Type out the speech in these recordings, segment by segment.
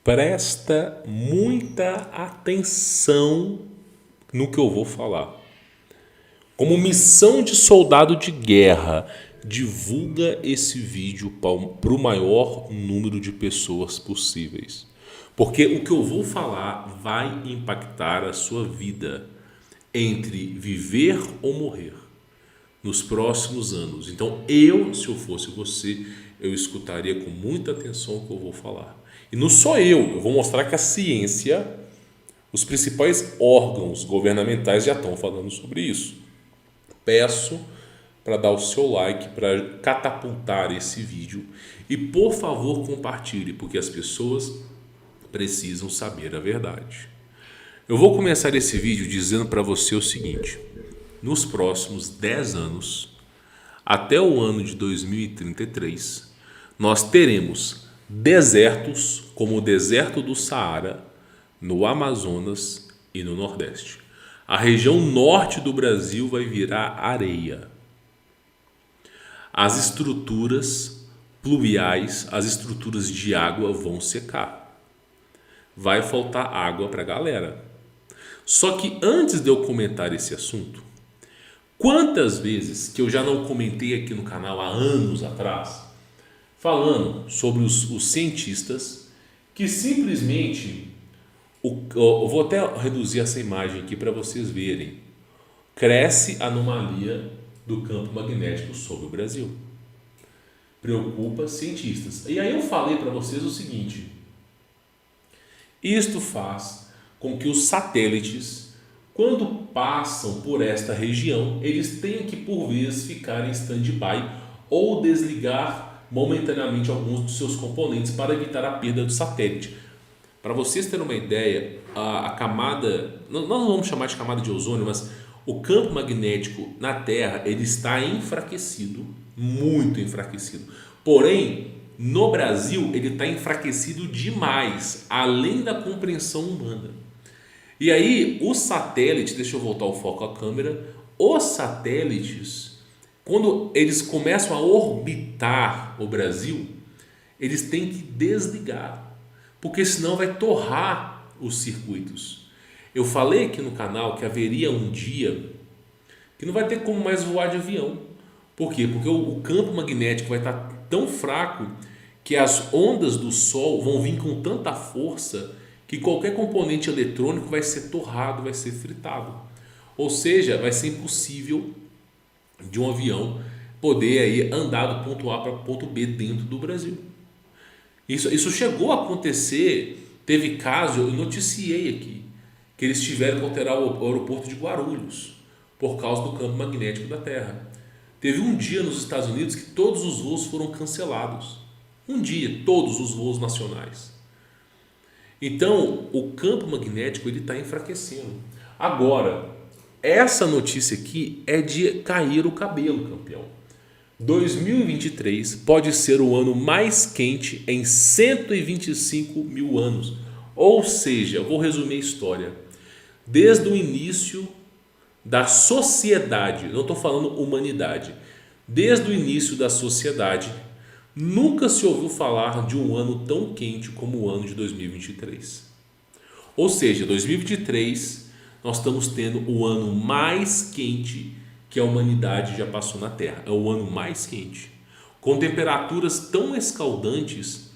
Presta muita atenção no que eu vou falar. Como missão de soldado de guerra, divulga esse vídeo para o maior número de pessoas possíveis. Porque o que eu vou falar vai impactar a sua vida entre viver ou morrer nos próximos anos. Então, se eu fosse você, eu escutaria com muita atenção o que eu vou falar. E não só eu vou mostrar que a ciência, os principais órgãos governamentais já estão falando sobre isso. Peço para dar o seu like, para catapultar esse vídeo e, por favor, compartilhe, porque as pessoas precisam saber a verdade. Eu vou começar esse vídeo dizendo para você o seguinte: nos próximos 10 anos, até o ano de 2033, nós teremos desertos como o deserto do Saara, no Amazonas e no Nordeste. A região norte do Brasil vai virar areia. As estruturas pluviais, as estruturas de água vão secar. Vai faltar água para a galera. Só que antes de eu comentar esse assunto, quantas vezes que eu já não comentei aqui no canal há anos atrás, falando sobre os cientistas que simplesmente, eu vou até reduzir essa imagem aqui para vocês verem, cresce a anomalia do campo magnético sobre o Brasil. Preocupa cientistas. E aí eu falei para vocês o seguinte: isto faz com que os satélites, quando passam por esta região, eles tenham que por vezes ficar em stand-by ou desligar momentaneamente alguns dos seus componentes para evitar a perda do satélite. Para vocês terem uma ideia, a camada, nós não vamos chamar de camada de ozônio, mas o campo magnético na Terra ele está enfraquecido, muito enfraquecido. Porém, no Brasil ele está enfraquecido demais, além da compreensão humana. E aí, os satélites, deixa eu voltar o foco à câmera, os satélites, quando eles começam a orbitar o Brasil, eles têm que desligar, porque senão vai torrar os circuitos. Eu falei aqui no canal que haveria um dia que não vai ter como mais voar de avião. Por quê? Porque o campo magnético vai estar tão fraco que as ondas do Sol vão vir com tanta força que qualquer componente eletrônico vai ser torrado, vai ser fritado. Ou seja, vai ser impossível de um avião poder aí andar do ponto A para o ponto B dentro do Brasil. Isso chegou a acontecer, teve caso, eu noticiei aqui, que eles tiveram que alterar o aeroporto de Guarulhos por causa do campo magnético da Terra. Teve um dia nos Estados Unidos que todos os voos foram cancelados. Um dia, todos os voos nacionais. Então, o campo magnético ele está enfraquecendo. Agora, essa notícia aqui é de cair o cabelo, campeão. 2023 pode ser o ano mais quente em 125 mil anos. Ou seja, eu vou resumir a história. Desde o início da sociedade, não estou falando humanidade, desde o início da sociedade, nunca se ouviu falar de um ano tão quente como o ano de 2023. Ou seja, 2023 nós estamos tendo o ano mais quente que a humanidade já passou na Terra. É o ano mais quente, com temperaturas tão escaldantes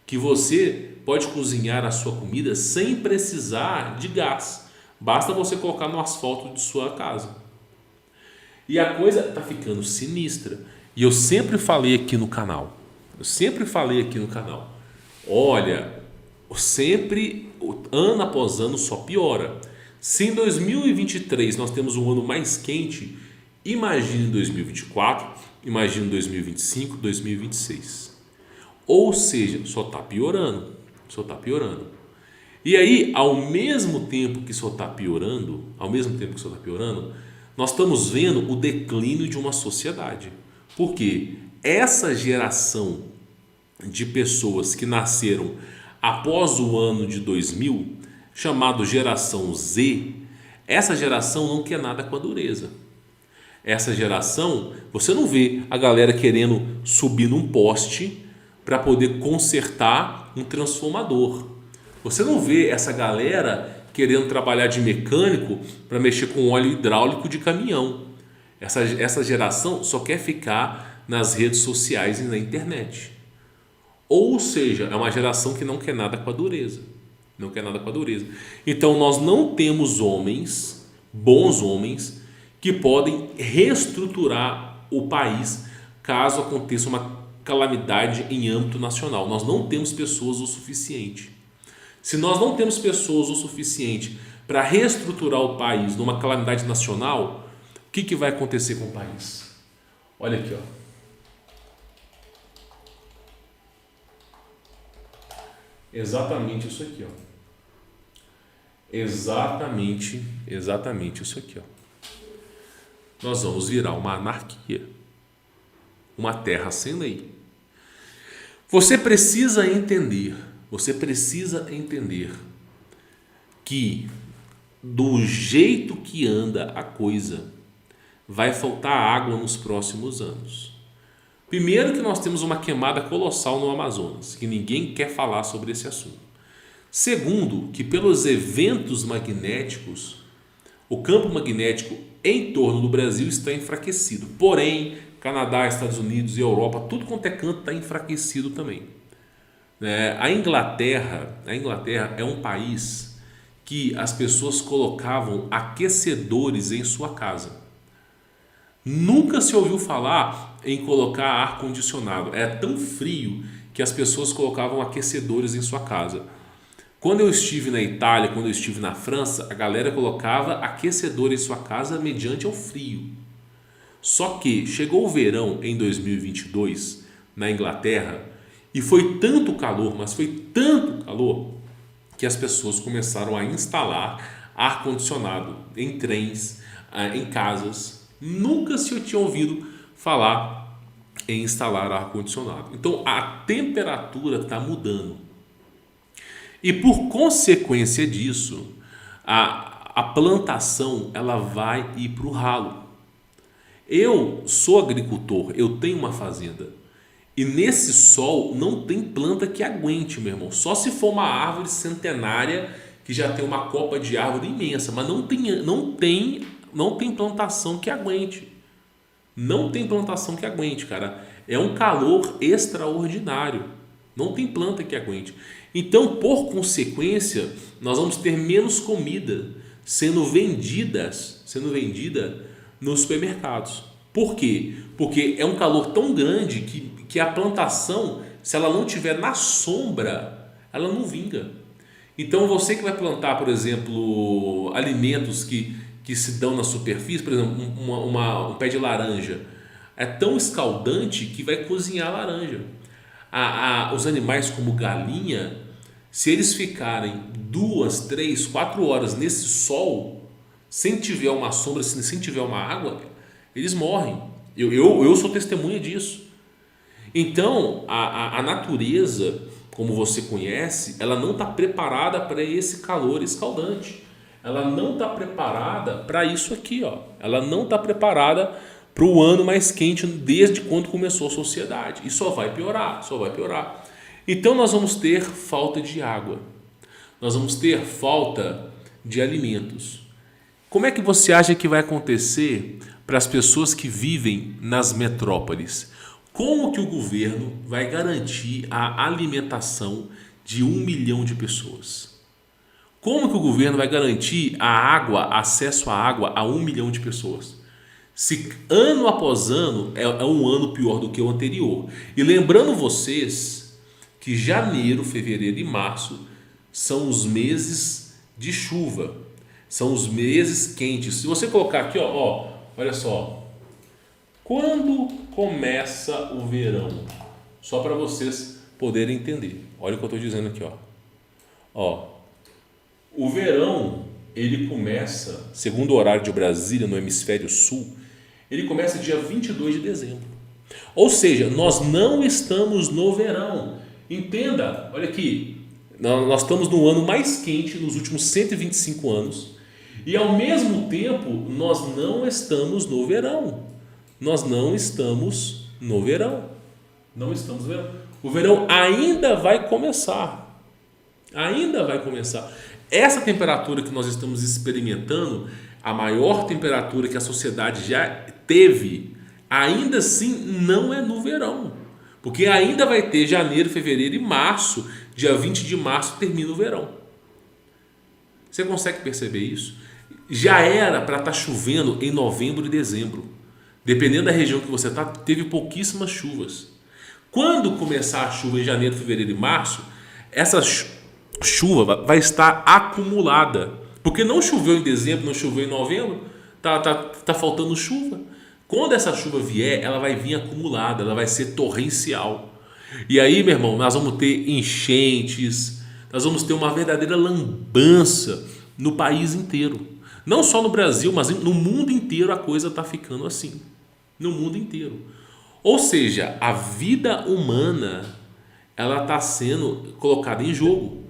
que você pode cozinhar a sua comida sem precisar de gás. Basta você colocar no asfalto de sua casa. E a coisa está ficando sinistra. E eu sempre falei aqui no canal. Olha, sempre, ano após ano, só piora. Se em 2023 nós temos um ano mais quente, imagine em 2024, imagine em 2025, 2026. Ou seja, só está piorando. E aí, ao mesmo tempo que só está piorando, nós estamos vendo o declínio de uma sociedade. Por quê? Essa geração de pessoas que nasceram após o ano de 2000, chamado geração Z, essa geração não quer nada com a dureza. Essa geração, você não vê a galera querendo subir num poste para poder consertar um transformador. Você não vê essa galera querendo trabalhar de mecânico para mexer com óleo hidráulico de caminhão. Essa geração só quer ficar nas redes sociais e na internet. Ou seja, é uma geração que não quer nada com a dureza. Não quer nada com a dureza. Então nós não temos homens, bons homens, que podem reestruturar o país caso aconteça uma calamidade em âmbito nacional. Nós não temos pessoas o suficiente. Se nós não temos pessoas o suficiente para reestruturar o país numa calamidade nacional, o que vai acontecer com o país? Olha aqui, ó. Exatamente isso aqui, ó. Exatamente isso aqui, ó. Nós vamos virar uma anarquia, uma terra sem lei. Você precisa entender que do jeito que anda a coisa, vai faltar água nos próximos anos. Primeiro que nós temos uma queimada colossal no Amazonas, que ninguém quer falar sobre esse assunto. Segundo, que pelos eventos magnéticos, o campo magnético em torno do Brasil está enfraquecido. Porém, Canadá, Estados Unidos e Europa, tudo quanto é canto está enfraquecido também. A Inglaterra é um país que as pessoas colocavam aquecedores em sua casa. Nunca se ouviu falar em colocar ar-condicionado. É tão frio que as pessoas colocavam aquecedores em sua casa. Quando eu estive na Itália, quando eu estive na França, a galera colocava aquecedor em sua casa mediante ao frio. Só que chegou o verão em 2022 na Inglaterra e foi tanto calor, mas foi tanto calor que as pessoas começaram a instalar ar-condicionado em trens, em casas. Nunca se tinha ouvido falar em instalar ar-condicionado. Então a temperatura está mudando. E por consequência disso, a plantação ela vai ir para o ralo. Eu sou agricultor, eu tenho uma fazenda. E nesse sol não tem planta que aguente, meu irmão. Só se for uma árvore centenária que já tem uma copa de árvore imensa. Mas não tem plantação que aguente. Não tem plantação que aguente, cara. É um calor extraordinário. Não tem planta que aguente. Então, por consequência, nós vamos ter menos comida sendo vendida nos supermercados. Por quê? Porque é um calor tão grande que a plantação, se ela não estiver na sombra, ela não vinga. Então, você que vai plantar, por exemplo, alimentos que se dão na superfície, por exemplo, um pé de laranja, é tão escaldante que vai cozinhar a laranja. Os animais como galinha, se eles ficarem 2, 3, 4 horas nesse sol, sem tiver uma sombra, sem tiver uma água, eles morrem. Eu sou testemunha disso. Então, a natureza, como você conhece, ela não está preparada para esse calor escaldante. Ela não está preparada para isso aqui, ó. Ela não está preparada para o ano mais quente desde quando começou a sociedade. E só vai piorar. Então nós vamos ter falta de água. Nós vamos ter falta de alimentos. Como é que você acha que vai acontecer para as pessoas que vivem nas metrópoles? Como que o governo vai garantir a alimentação de 1 milhão de pessoas? Como que o governo vai garantir a água, acesso à água a 1 milhão de pessoas? Se ano após ano é um ano pior do que o anterior. E lembrando vocês que janeiro, fevereiro e março são os meses de chuva, são os meses quentes. Se você colocar aqui, olha só, quando começa o verão? Só para vocês poderem entender. Olha o que eu estou dizendo aqui, o verão ele começa, segundo o horário de Brasília, no hemisfério sul, ele começa dia 22 de dezembro. Ou seja, nós não estamos no verão. Entenda, olha aqui, nós estamos no ano mais quente nos últimos 125 anos e ao mesmo tempo nós não estamos no verão. Não estamos no verão. O verão ainda vai começar. Ainda vai começar. Essa temperatura que nós estamos experimentando, a maior temperatura que a sociedade já teve, ainda assim não é no verão. Porque ainda vai ter janeiro, fevereiro e março. Dia 20 de março termina o verão. Você consegue perceber isso? Já era para estar chovendo em novembro e dezembro. Dependendo da região que você está, teve pouquíssimas chuvas. Quando começar a chuva em janeiro, fevereiro e março, essa chuva vai estar acumulada. Porque não choveu em dezembro, não choveu em novembro, tá faltando chuva. Quando essa chuva vier, ela vai vir acumulada, ela vai ser torrencial. E aí, meu irmão, nós vamos ter enchentes, nós vamos ter uma verdadeira lambança no país inteiro. Não só no Brasil, mas no mundo inteiro a coisa está ficando assim. No mundo inteiro. Ou seja, a vida humana ela está sendo colocada em jogo.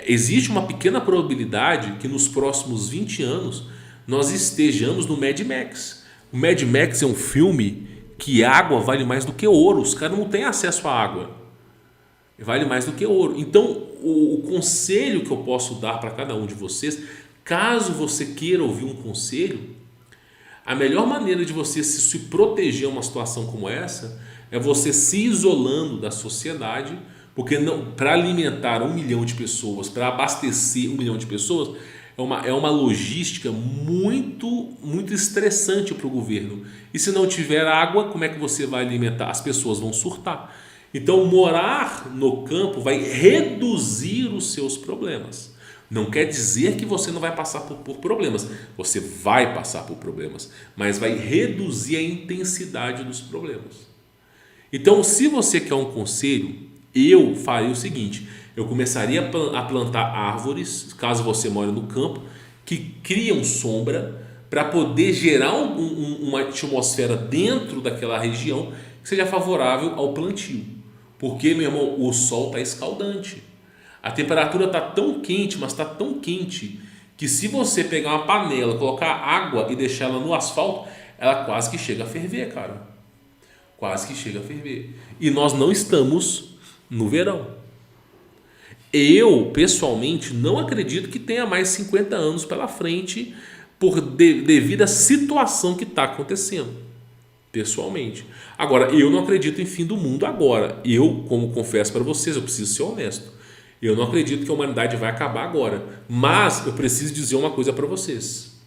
Existe uma pequena probabilidade que nos próximos 20 anos nós estejamos no Mad Max. O Mad Max é um filme que água vale mais do que ouro. Os caras não têm acesso à água. Vale mais do que ouro. Então, o conselho que eu posso dar para cada um de vocês, caso você queira ouvir um conselho, a melhor maneira de você se proteger a uma situação como essa é você se isolando da sociedade, porque para alimentar 1 milhão de pessoas, para abastecer 1 milhão de pessoas, é uma logística muito estressante para o governo. E se não tiver água, como é que você vai alimentar? As pessoas vão surtar. Então, morar no campo vai reduzir os seus problemas. Não quer dizer que você não vai passar por problemas. Você vai passar por problemas, mas vai reduzir a intensidade dos problemas. Então, se você quer um conselho, eu faria o seguinte: eu começaria a plantar árvores, caso você more no campo, que criam sombra para poder gerar uma atmosfera dentro daquela região que seja favorável ao plantio. Porque, meu irmão, o sol está escaldante. A temperatura está tão quente, mas está tão quente, que se você pegar uma panela, colocar água e deixar ela no asfalto, ela quase que chega a ferver, cara. Quase que chega a ferver. E nós não estamos no verão. Eu, pessoalmente, não acredito que tenha mais 50 anos pela frente devido à situação que está acontecendo. Pessoalmente. Agora, eu não acredito em fim do mundo agora. Eu, como confesso para vocês, eu preciso ser honesto. Eu não acredito que a humanidade vai acabar agora. Mas eu preciso dizer uma coisa para vocês.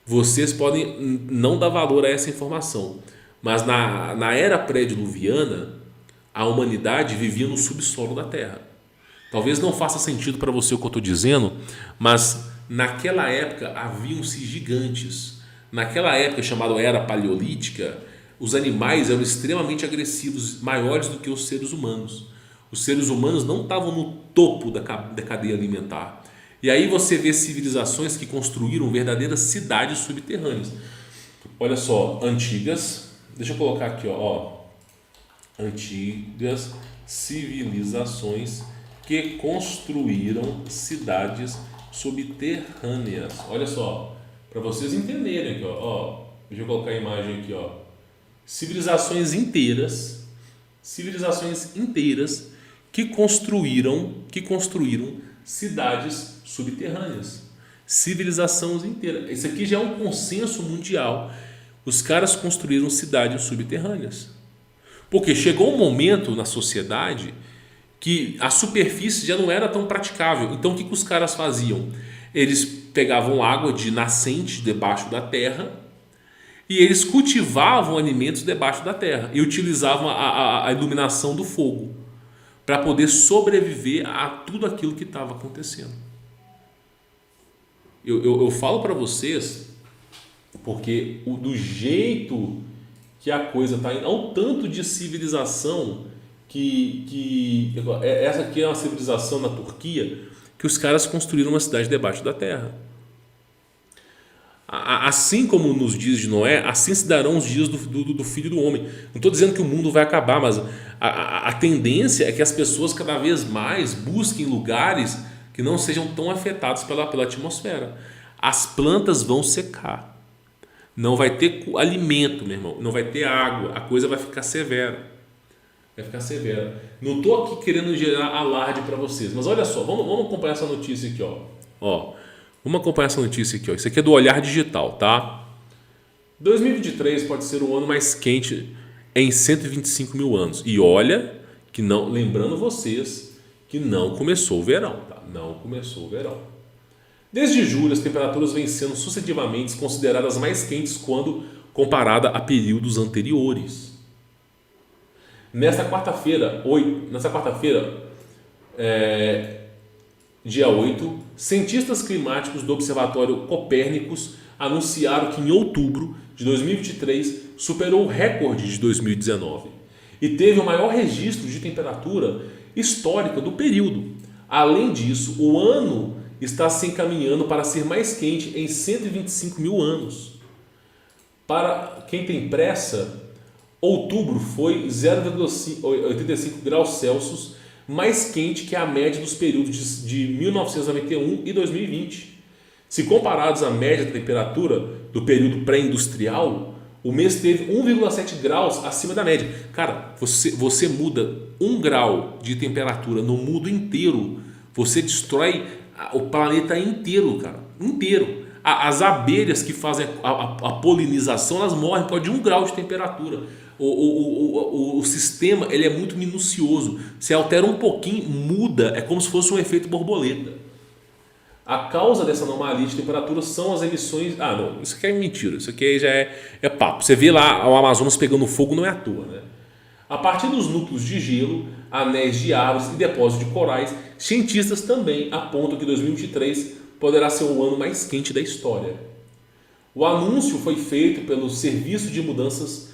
Vocês podem não dar valor a essa informação. Mas na era pré-diluviana, a humanidade vivia no subsolo da Terra. Talvez não faça sentido para você o que eu estou dizendo, mas naquela época haviam-se gigantes. Naquela época chamada Era Paleolítica, os animais eram extremamente agressivos, maiores do que os seres humanos. Os seres humanos não estavam no topo da cadeia alimentar. E aí você vê civilizações que construíram verdadeiras cidades subterrâneas. Olha só, antigas, deixa eu colocar aqui, antigas civilizações que construíram cidades subterrâneas. Olha só, para vocês entenderem aqui, deixa eu colocar a imagem aqui, civilizações inteiras que construíram cidades subterrâneas. Civilizações inteiras. Isso aqui já é um consenso mundial. Os caras construíram cidades subterrâneas. Porque chegou um momento na sociedade que a superfície já não era tão praticável. Então o que os caras faziam? Eles pegavam água de nascente debaixo da terra e eles cultivavam alimentos debaixo da terra e utilizavam a iluminação do fogo para poder sobreviver a tudo aquilo que estava acontecendo. Eu falo para vocês porque do jeito que a coisa está indo, há um tanto de civilização que essa aqui é uma civilização na Turquia que os caras construíram uma cidade debaixo da terra. Assim como nos dias de Noé, assim se darão os dias do Filho do Homem. Não estou dizendo que o mundo vai acabar, mas a tendência é que as pessoas cada vez mais busquem lugares que não sejam tão afetados pela atmosfera. As plantas vão secar. Não vai ter alimento, meu irmão. Não vai ter água. A coisa vai ficar severa. Vai ficar severa. Não estou aqui querendo gerar alarde para vocês, mas olha só, vamos acompanhar essa notícia aqui, ó. Vamos acompanhar essa notícia aqui, ó. Isso aqui é do Olhar Digital, tá? 2023 pode ser o ano mais quente em 125 mil anos. E olha que não, lembrando vocês que não começou o verão, tá? Não começou o verão. Desde julho, as temperaturas vêm sendo sucessivamente consideradas mais quentes quando comparada a períodos anteriores. Nesta quarta-feira, dia 8, cientistas climáticos do Observatório Copérnicus anunciaram que em outubro de 2023 superou o recorde de 2019 e teve o maior registro de temperatura histórica do período. Além disso, o ano está se encaminhando para ser mais quente em 125 mil anos. Para quem tem pressa, outubro foi 0,85 graus Celsius mais quente que a média dos períodos de 1991 e 2020. Se comparados à média da temperatura do período pré-industrial, o mês teve 1,7 graus acima da média. Cara, você muda 1 grau de temperatura no mundo inteiro, você destrói o planeta inteiro, cara. Inteiro. As abelhas que fazem a polinização, elas morrem por causa de 1 grau de temperatura. O sistema ele é muito minucioso. Se altera um pouquinho, muda. É como se fosse um efeito borboleta. A causa dessa anomalia de temperatura são as emissões... Ah, não, isso aqui é mentira. Isso aqui já é papo. Você vê lá o Amazonas pegando fogo, não é à toa, né? A partir dos núcleos de gelo, anéis de árvores e depósitos de corais, cientistas também apontam que 2023 poderá ser o ano mais quente da história. O anúncio foi feito pelo Serviço de Mudanças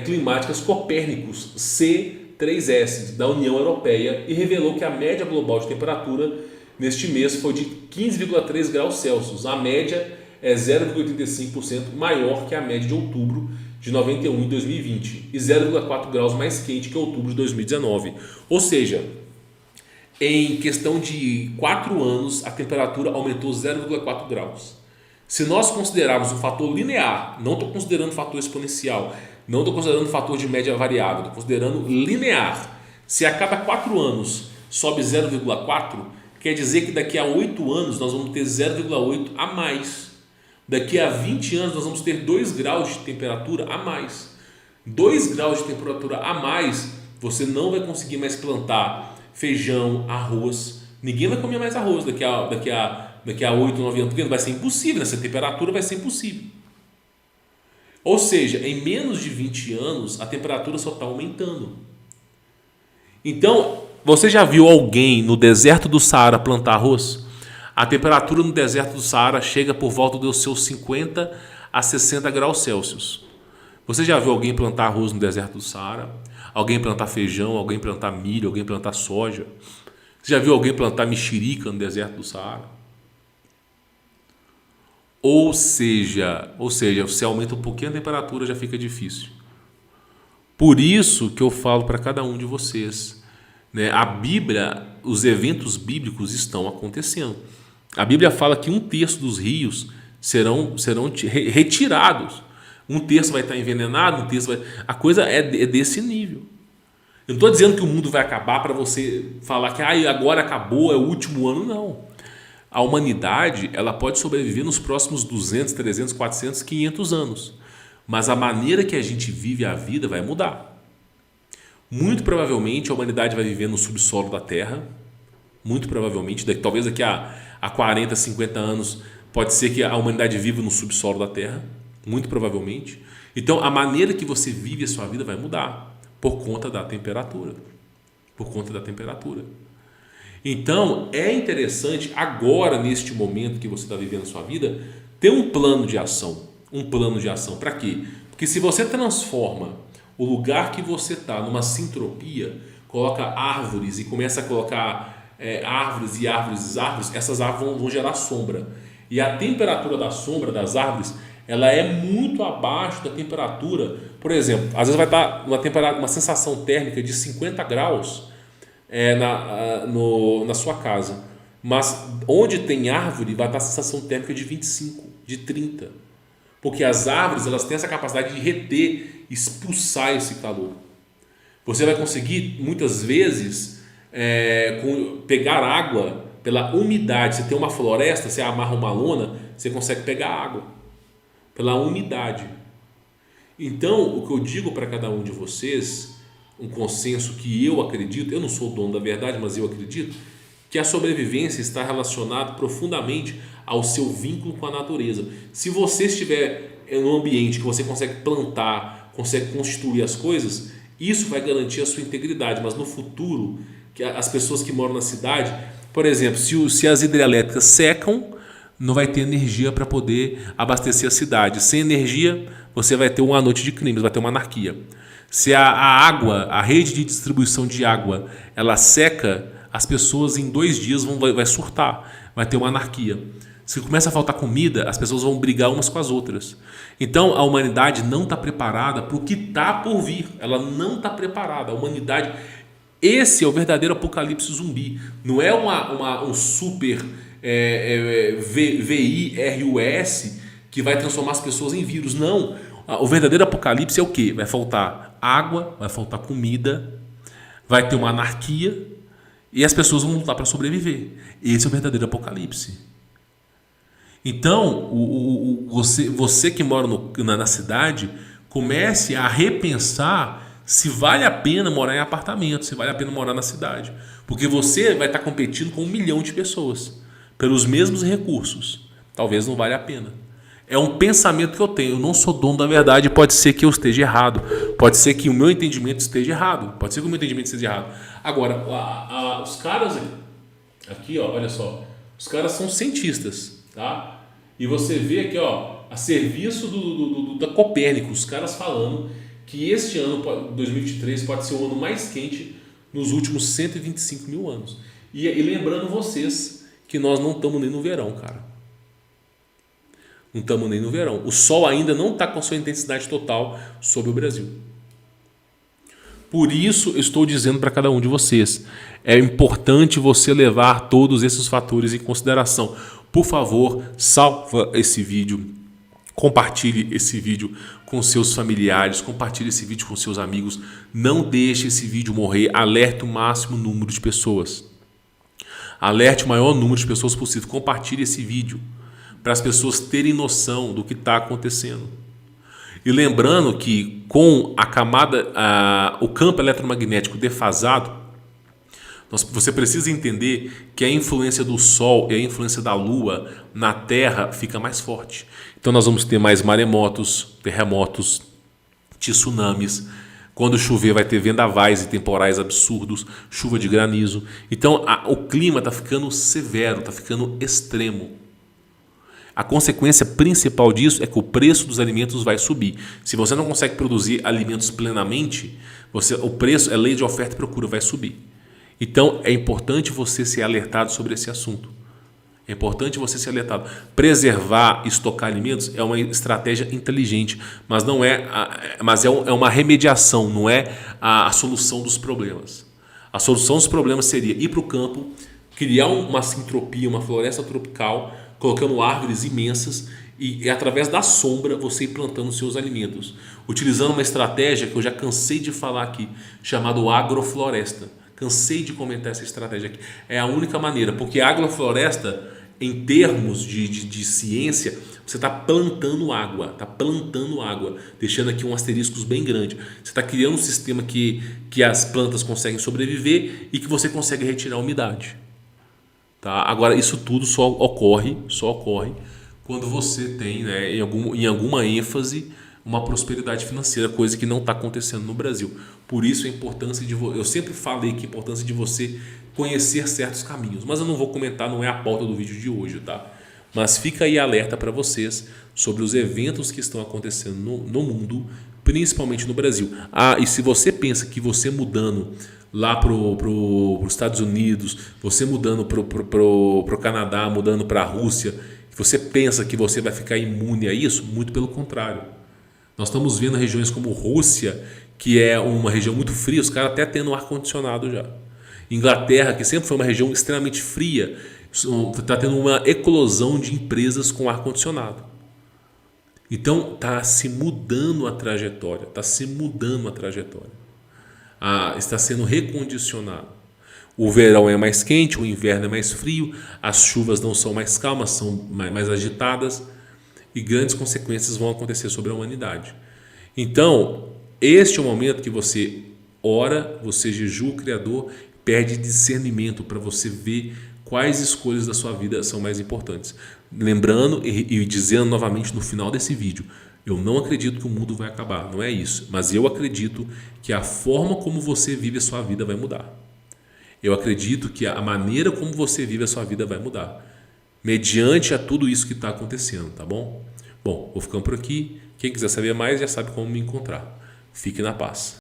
Climáticas Copérnicus, C3S, da União Europeia, e revelou que a média global de temperatura neste mês foi de 15,3 graus Celsius. A média é 0,85% maior que a média de outubro de 91 em 2020 e 0,4 graus mais quente que outubro de 2019. Ou seja, em questão de 4 anos, a temperatura aumentou 0,4 graus. Se nós considerarmos um fator linear, não estou considerando fator exponencial, não estou considerando fator de média variável, estou considerando linear. Se a cada 4 anos sobe 0,4, quer dizer que daqui a 8 anos nós vamos ter 0,8 a mais. Daqui a 20 anos nós vamos ter 2 graus de temperatura a mais. 2 graus de temperatura a mais, você não vai conseguir mais plantar feijão, arroz. Ninguém vai comer mais arroz daqui a 8, 9 anos, porque vai ser impossível, nessa temperatura vai ser impossível. Ou seja, em menos de 20 anos, a temperatura só está aumentando. Então, você já viu alguém no deserto do Saara plantar arroz? A temperatura no deserto do Saara chega por volta dos seus 50 a 60 graus Celsius. Você já viu alguém plantar arroz no deserto do Saara? Alguém plantar feijão, alguém plantar milho, alguém plantar soja? Você já viu alguém plantar mexerica no deserto do Saara? Ou seja, você aumenta um pouquinho a temperatura, já fica difícil. Por isso que eu falo para cada um de vocês, né? A Bíblia, os eventos bíblicos estão acontecendo. A Bíblia fala que 1/3 dos rios serão retirados. 1/3 vai estar envenenado, 1/3 vai... A coisa é desse nível. Eu não estou dizendo que o mundo vai acabar para você falar que agora acabou, é o último ano, não. A humanidade ela pode sobreviver nos próximos 200, 300, 400, 500 anos. Mas a maneira que a gente vive a vida vai mudar. Muito provavelmente a humanidade vai viver no subsolo da Terra. Muito provavelmente, talvez daqui a 40, 50 anos, pode ser que a humanidade viva no subsolo da Terra. Muito provavelmente. Então a maneira que você vive a sua vida vai mudar por conta da temperatura. Por conta da temperatura. Então é interessante agora, neste momento que você está vivendo a sua vida, ter um plano de ação. Um plano de ação. Para quê? Porque se você transforma o lugar que você está numa sintropia, coloca árvores e começa a colocar árvores, essas árvores vão gerar sombra. E a temperatura da sombra das árvores ela é muito abaixo da temperatura. Por exemplo, às vezes vai estar uma sensação térmica de 50 graus na sua casa. Mas onde tem árvore vai estar a sensação térmica de 25, de 30. Porque as árvores elas têm essa capacidade de reter, expulsar esse calor. Você vai conseguir, muitas vezes, pegar água pela umidade. Você tem uma floresta, você amarra uma lona, você consegue pegar água pela umidade. Então, o que eu digo para cada um de vocês, um consenso que eu acredito, eu não sou o dono da verdade, mas eu acredito, que a sobrevivência está relacionada profundamente ao seu vínculo com a natureza. Se você estiver em um ambiente que você consegue plantar, consegue constituir as coisas, isso vai garantir a sua integridade. Mas no futuro, que as pessoas que moram na cidade, por exemplo, se as hidrelétricas secam, não vai ter energia para poder abastecer a cidade. Sem energia, você vai ter uma noite de crimes, vai ter uma anarquia. Se a água, a rede de distribuição de água, ela seca, as pessoas em 2 dias vai surtar, vai ter uma anarquia. Se começa a faltar comida, as pessoas vão brigar umas com as outras. Então a humanidade não está preparada para o que está por vir. Ela não está preparada. A humanidade, esse é o verdadeiro apocalipse zumbi. Não é um super VIRUS que vai transformar as pessoas em vírus. Não. O verdadeiro apocalipse é o quê? Vai faltar água, vai faltar comida, vai ter uma anarquia e as pessoas vão lutar para sobreviver. Esse é o verdadeiro apocalipse. Então, você que mora na cidade, comece a repensar se vale a pena morar em apartamento, se vale a pena morar na cidade. Porque você vai estar competindo com 1 milhão de pessoas pelos mesmos recursos. Talvez não valha a pena. É um pensamento que eu tenho. Eu não sou dono da verdade. Pode ser que eu esteja errado. Pode ser que o meu entendimento esteja errado. Pode ser que o meu entendimento esteja errado. Agora, os caras aqui, ó, olha só. Os caras são cientistas. Tá? E você vê aqui, ó, a serviço da Copérnico, os caras falando que este ano, 2023, pode ser o ano mais quente nos últimos 125 mil anos. E lembrando vocês que nós não estamos nem no verão, cara. Não estamos nem no verão. O sol ainda não está com a sua intensidade total sobre o Brasil. Por isso eu estou dizendo para cada um de vocês, é importante você levar todos esses fatores em consideração. Por favor, salva esse vídeo, compartilhe esse vídeo com seus familiares, compartilhe esse vídeo com seus amigos, não deixe esse vídeo morrer, alerte o máximo número de pessoas, alerte o maior número de pessoas possível, compartilhe esse vídeo para as pessoas terem noção do que está acontecendo. E lembrando que com a camada, o campo eletromagnético defasado, você precisa entender que a influência do Sol e a influência da Lua na Terra fica mais forte. Então nós vamos ter mais maremotos, terremotos, tsunamis. Quando chover vai ter vendavais e temporais absurdos, chuva de granizo. Então o clima está ficando severo, está ficando extremo. A consequência principal disso é que o preço dos alimentos vai subir. Se você não consegue produzir alimentos plenamente, o preço, é lei de oferta e procura, vai subir. Então, é importante você ser alertado sobre esse assunto. É importante você ser alertado. Preservar e estocar alimentos é uma estratégia inteligente, mas não é uma remediação, não é a solução dos problemas. A solução dos problemas seria ir para o campo, criar uma sintropia, uma floresta tropical, colocando árvores imensas e através da sombra você ir plantando seus alimentos. Utilizando uma estratégia que eu já cansei de falar aqui, chamada agrofloresta. Cansei de comentar essa estratégia aqui. É a única maneira, porque a agrofloresta, em termos de ciência, você está plantando água, deixando aqui um asterisco bem grande. Você está criando um sistema que as plantas conseguem sobreviver e que você consegue retirar a umidade. Tá? Agora, isso tudo só ocorre quando você tem, né, em alguma ênfase, uma prosperidade financeira, coisa que não está acontecendo no Brasil. Por isso a importância eu sempre falei que a importância de você conhecer certos caminhos, mas eu não vou comentar, não é a pauta do vídeo de hoje, tá? Mas fica aí alerta para vocês sobre os eventos que estão acontecendo no mundo, principalmente no Brasil. E se você pensa que você mudando lá para os Estados Unidos, você mudando para o Canadá, mudando para a Rússia, você pensa que você vai ficar imune a isso? Muito pelo contrário. Nós estamos vendo regiões como Rússia, que é uma região muito fria, os caras até tendo ar-condicionado já. Inglaterra, que sempre foi uma região extremamente fria, está tendo uma eclosão de empresas com ar-condicionado. Então está se mudando a trajetória, está sendo recondicionado. O verão é mais quente, o inverno é mais frio, as chuvas não são mais calmas, são mais agitadas, e grandes consequências vão acontecer sobre a humanidade. Então, este é o momento que você ora, você jejua o Criador, pede discernimento para você ver quais escolhas da sua vida são mais importantes. Lembrando e dizendo novamente no final desse vídeo, eu não acredito que o mundo vai acabar, não é isso, mas eu acredito que a forma como você vive a sua vida vai mudar. Eu acredito que a maneira como você vive a sua vida vai mudar, mediante a tudo isso que está acontecendo, tá bom? Bom, vou ficando por aqui. Quem quiser saber mais já sabe como me encontrar. Fique na paz.